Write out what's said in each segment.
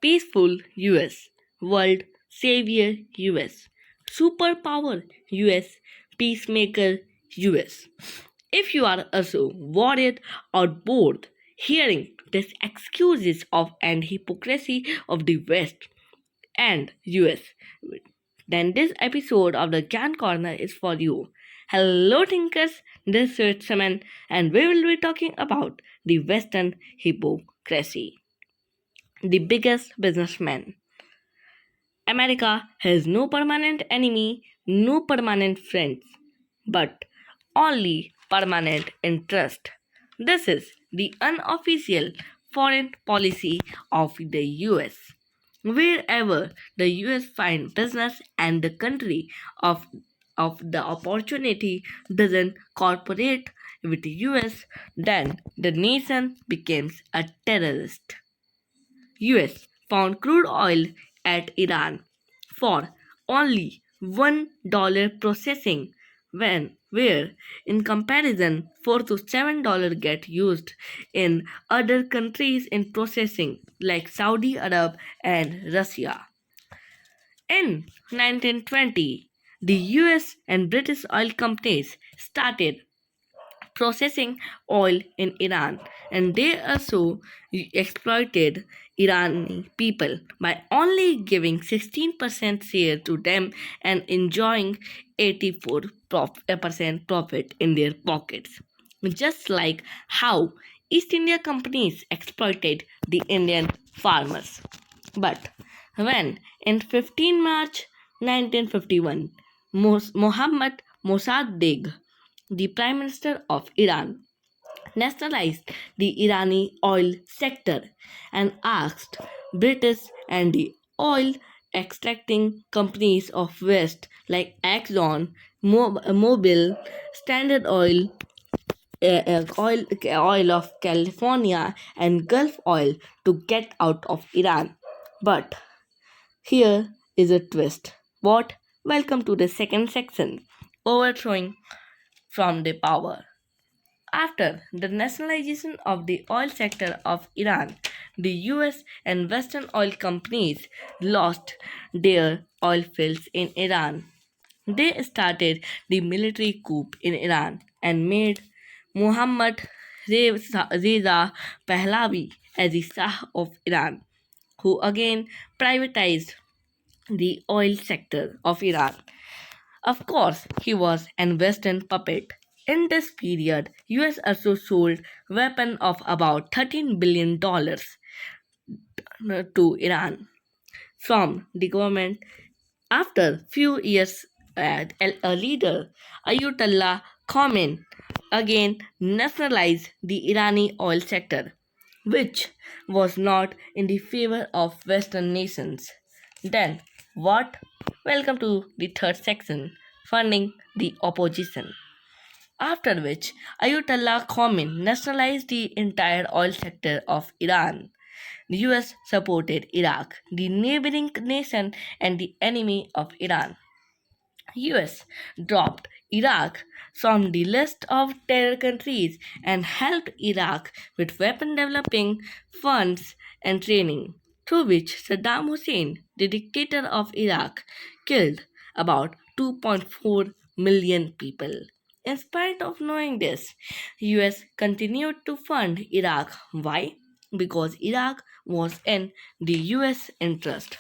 Peaceful US, World Savior US, Superpower US, Peacemaker US. If you are also worried or bored hearing these excuses of and hypocrisy of the West and US, then this episode of the Gyan Corner is for you. Hello, thinkers. This is Saman, and we will be talking about the Western hypocrisy. The biggest businessman. America has no permanent enemy, no permanent friends, but only permanent interest. This is the unofficial foreign policy of the US. Wherever the US finds business and the country of the opportunity doesn't cooperate with the US, then the nation becomes a terrorist. US found crude oil at Iran for only $1 processing when where in comparison $4 to $7 get used in other countries in processing like Saudi Arab and Russia. In 1920, the US and British oil companies started processing oil in Iran, and they also exploited Irani people by only giving 16% share to them and enjoying 84% profit in their pockets. Just like how East India companies exploited the Indian farmers. But when in 15 March 1951, Mohammad Mossadegh, the Prime Minister of Iran, nationalized the Irani oil sector and asked British and the oil extracting companies of West like Exxon, Mobil, Standard Oil, oil of California, and Gulf Oil to get out of Iran. But here is a twist. What? Welcome to the second section, overthrowing from the power. After the nationalization of the oil sector of Iran, the US and Western oil companies lost their oil fields in Iran. They started the military coup in Iran and made Muhammad Reza Pahlavi as the Shah of Iran, who again privatized the oil sector of Iran. Of course, he was an Western puppet. In this period, US also sold weapons of about $13 billion to Iran from the government. After few years, a leader, Ayatollah Khomeini, again nationalized the Irani oil sector, which was not in the favor of Western nations. Then, what? Welcome to the third section, funding the opposition. After which, Ayatollah Khomeini nationalized the entire oil sector of Iran. The US supported Iraq, the neighboring nation and the enemy of Iran. US dropped Iraq from the list of terror countries and helped Iraq with weapon developing funds and training, through which Saddam Hussein, the dictator of Iraq, killed about 2.4 million people. In spite of knowing this, US continued to fund Iraq. Why? Because Iraq was in the US interest.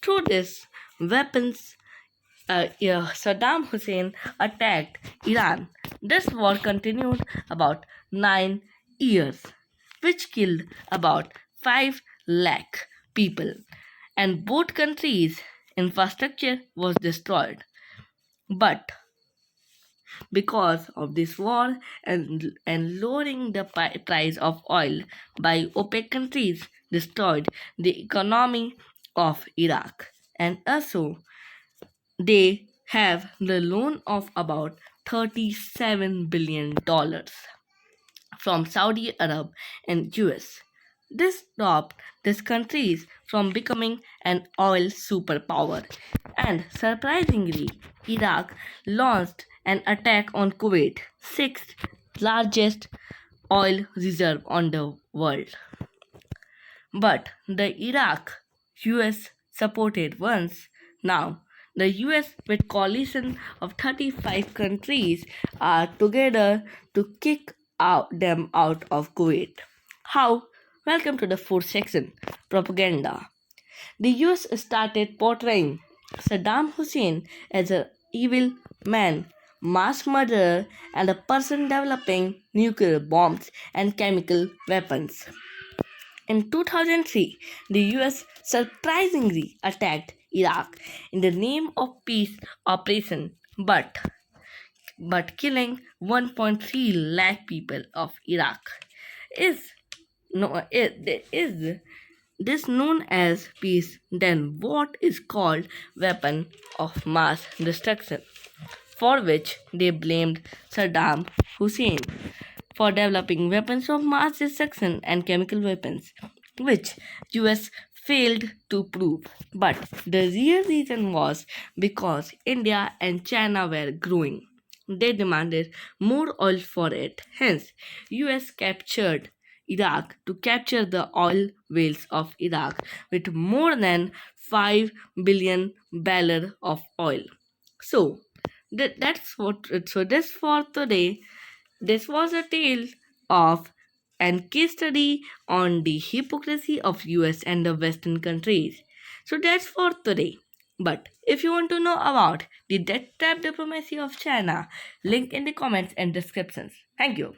Through this, weapons Saddam Hussein attacked Iran. This war continued about 9 years, which killed about 5 lakh people, and both countries' infrastructure was destroyed. But because of this war and lowering the price of oil by OPEC countries destroyed the economy of Iraq, and also they have the loan of about $37 billion from Saudi Arab and US. This stopped these countries from becoming an oil superpower. And surprisingly, Iraq launched an attack on Kuwait, sixth largest oil reserve on the world. But the Iraq US supported once. Now, the US with coalition of 35 countries are together to kick them out of Kuwait. How? Welcome to the fourth section, propaganda. The US started portraying Saddam Hussein as an evil man, mass murderer, and a person developing nuclear bombs and chemical weapons. In 2003, the US surprisingly attacked Iraq in the name of peace operation, but killing 1.3 lakh people of Iraq. Is no is this known as peace, then what is called weapon of mass destruction, for which they blamed Saddam Hussein for developing weapons of mass destruction and chemical weapons, which US failed to prove. But the real reason was because India and China were growing. They demanded more oil for it. Hence, US captured Iraq to capture the oil wells of Iraq with more than 5 billion barrels of oil. So, that's what. So this for today. This was a tale of and case study on the hypocrisy of US and the Western countries. So that's for today. But if you want to know about the death trap diplomacy of China, link in the comments and descriptions. Thank you.